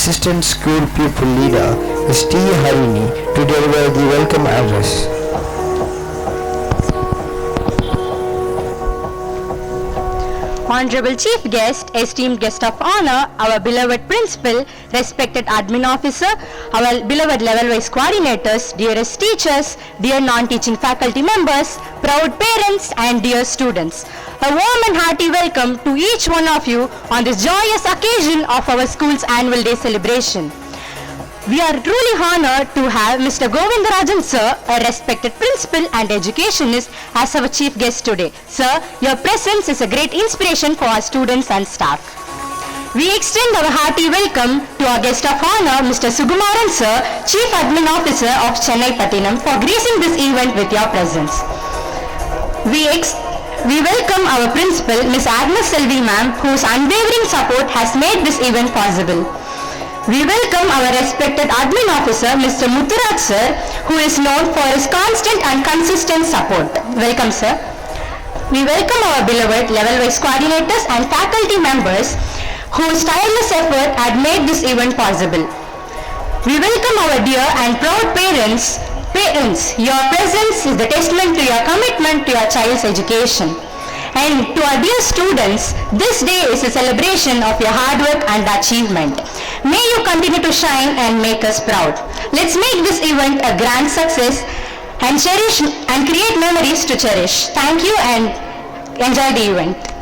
Assistant School Pupil Leader is T. Harini to deliver the welcome address. Honorable Chief Guest, esteemed guest of honor, our beloved Principal, respected Admin Officer, our beloved level-wise coordinators, dearest teachers, dear non-teaching faculty members, proud parents and dear students. A warm and hearty welcome to each one of you on this joyous occasion of our school's annual day celebration. We are truly honored to have Mr. Govindarajan Sir, a respected principal and educationist, as our chief guest today. Sir, your presence is a great inspiration for our students and staff. We extend our hearty welcome to our guest of honor, Mr. Sugumaran Sir, Chief Admin Officer of Chennai Pattinam, for gracing this event with your presence. We welcome our principal, Ms. Agnes Selvi ma'am, whose unwavering support has made this event possible. We welcome our respected admin officer, Mr. Mutturaj sir, who is known for his constant and consistent support. Welcome, sir. We welcome our beloved level-wise coordinators and faculty members whose tireless effort had made this event possible. We welcome our dear and proud parents. Your presence is the testament to your commitment to your child's education. And to our dear students, this day is a celebration of your hard work and achievement. May you continue to shine and make us proud. Let's make this event a grand success and cherish and create memories to cherish. Thank you and enjoy the event.